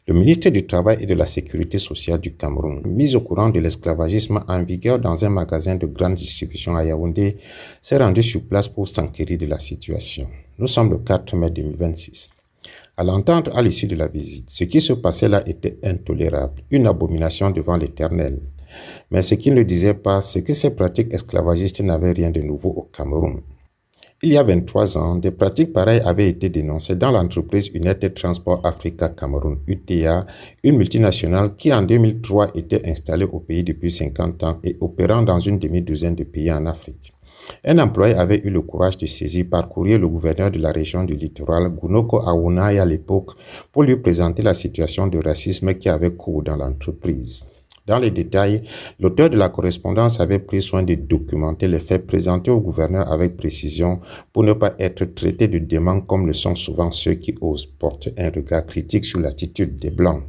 Le ministre du Travail et de la Sécurité sociale du Cameroun, mis au courant de l'esclavagisme en vigueur dans un magasin de grande distribution à Yaoundé, s'est rendu sur place pour s'enquérir de la situation. Nous sommes le 4 mai 2026. À l'entendre à l'issue de la visite, ce qui se passait là était intolérable, une abomination devant l'Éternel. Mais ce qu'il ne disait pas, c'est que ces pratiques esclavagistes n'avaient rien de nouveau au Cameroun. Il y a 23 ans, des pratiques pareilles avaient été dénoncées dans l'entreprise United Transport Africa Cameroun, UTA, une multinationale qui en 2003 était installée au pays depuis 50 ans et opérant dans une demi-douzaine de pays en Afrique. Un employé avait eu le courage de saisir par courrier le gouverneur de la région du littoral, Gunoko Awunai à l'époque, pour lui présenter la situation de racisme qui avait cours dans l'entreprise. Dans les détails, l'auteur de la correspondance avait pris soin de documenter les faits présentés au gouverneur avec précision pour ne pas être traité de dément comme le sont souvent ceux qui osent porter un regard critique sur l'attitude des Blancs.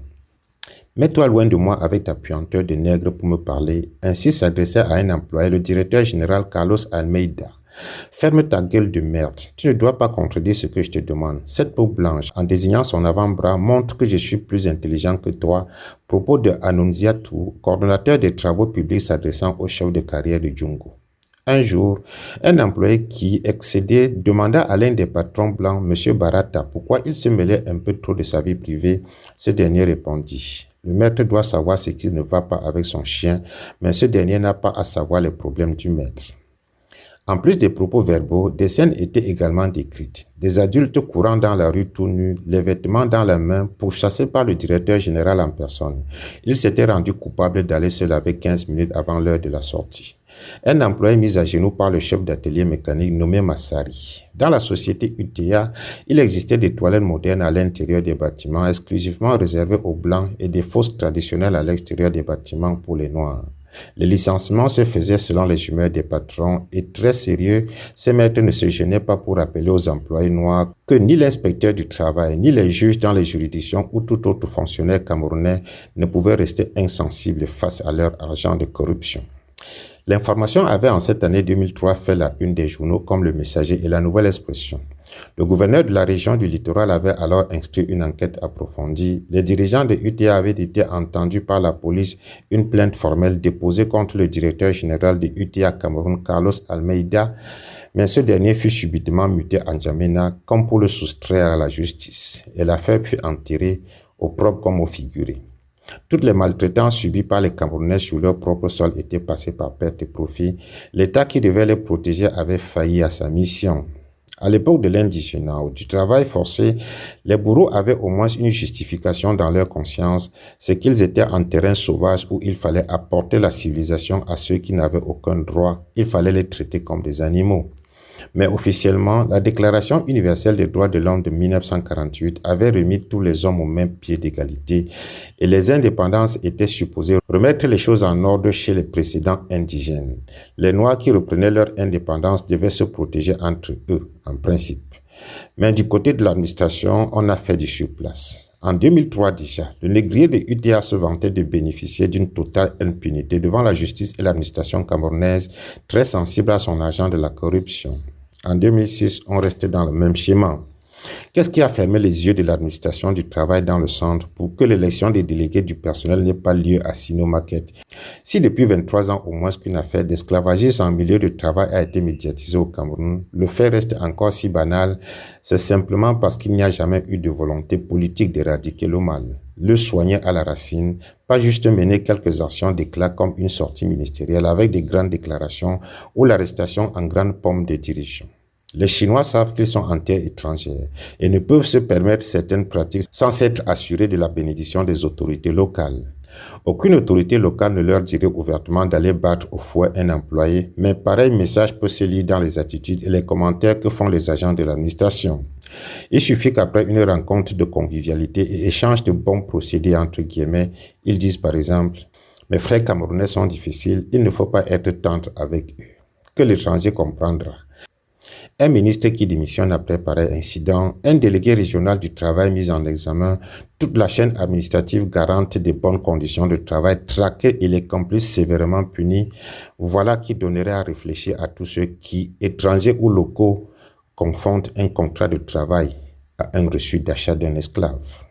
« Mets-toi loin de moi avec ta puanteur de nègre pour me parler », ainsi s'adressait à un employé le directeur général Carlos Almeida. « Ferme ta gueule de merde, tu ne dois pas contredire ce que je te demande. Cette peau blanche, en désignant son avant-bras, montre que je suis plus intelligent que toi. » Propos de Anunziatou, coordonnateur des travaux publics s'adressant au chef de carrière de Djungo. Un jour, un employé qui excédait demanda à l'un des patrons blancs, M. Barata, pourquoi il se mêlait un peu trop de sa vie privée. Ce dernier répondit: « Le maître doit savoir ce qui ne va pas avec son chien, mais ce dernier n'a pas à savoir les problèmes du maître. » En plus des propos verbaux, des scènes étaient également décrites. Des adultes courant dans la rue tout nus, les vêtements dans la main, pourchassés par le directeur général en personne. Il s'était rendu coupable d'aller se laver 15 minutes avant l'heure de la sortie. Un employé mis à genoux par le chef d'atelier mécanique nommé Massari. Dans la société UTA, il existait des toilettes modernes à l'intérieur des bâtiments, exclusivement réservées aux Blancs, et des fosses traditionnelles à l'extérieur des bâtiments pour les Noirs. Les licenciements se faisaient selon les humeurs des patrons et très sérieux, ces maîtres ne se gênaient pas pour rappeler aux employés noirs que ni l'inspecteur du travail, ni les juges dans les juridictions ou tout autre fonctionnaire camerounais ne pouvaient rester insensibles face à leur argent de corruption. L'information avait en cette année 2003 fait la une des journaux comme Le Messager et La Nouvelle Expression. Le gouverneur de la région du littoral avait alors instruit une enquête approfondie. Les dirigeants de UTA avaient été entendus par la police, une plainte formelle déposée contre le directeur général de UTA Cameroun, Carlos Almeida, mais ce dernier fut subitement muté en N'Djamena comme pour le soustraire à la justice, et l'affaire fut enterrée au propre comme au figuré. Toutes les maltraitances subies par les Camerounais sur leur propre sol étaient passées par perte de profit. L'État qui devait les protéger avait failli à sa mission. À l'époque de l'indigénat ou du travail forcé, les bourreaux avaient au moins une justification dans leur conscience, c'est qu'ils étaient en terrain sauvage où il fallait apporter la civilisation à ceux qui n'avaient aucun droit. Il fallait les traiter comme des animaux. Mais officiellement, la Déclaration universelle des droits de l'homme de 1948 avait remis tous les hommes au même pied d'égalité et les indépendances étaient supposées remettre les choses en ordre chez les précédents indigènes. Les Noirs qui reprenaient leur indépendance devaient se protéger entre eux, en principe. Mais du côté de l'administration, on a fait du surplace. En 2003 déjà, le négrier de UTA se vantait de bénéficier d'une totale impunité devant la justice et l'administration camerounaise, très sensible à son agent de la corruption. En 2006, on restait dans le même schéma. Qu'est-ce qui a fermé les yeux de l'administration du travail dans le centre pour que l'élection des délégués du personnel n'ait pas lieu à Sino-Maquette? Si depuis 23 ans au moins qu'une affaire d'esclavagisme en milieu de travail a été médiatisée au Cameroun, le fait reste encore si banal, c'est simplement parce qu'il n'y a jamais eu de volonté politique d'éradiquer le mal, le soigner à la racine, pas juste mener quelques actions d'éclat comme une sortie ministérielle avec des grandes déclarations ou l'arrestation en grande pompe des dirigeants. Les Chinois savent qu'ils sont en terre étrangère et ne peuvent se permettre certaines pratiques sans s'être assurés de la bénédiction des autorités locales. Aucune autorité locale ne leur dirait ouvertement d'aller battre au fouet un employé, mais pareil message peut se lire dans les attitudes et les commentaires que font les agents de l'administration. Il suffit qu'après une rencontre de convivialité et échange de bons procédés entre guillemets, ils disent par exemple « Mes frères camerounais sont difficiles, il ne faut pas être tendre avec eux. Que l'étranger comprendra. » Un ministre qui démissionne après pareil incident, un délégué régional du travail mis en examen, toute la chaîne administrative garante des bonnes conditions de travail traquée et les complices sévèrement punis, voilà qui donnerait à réfléchir à tous ceux qui, étrangers ou locaux, confondent un contrat de travail à un reçu d'achat d'un esclave.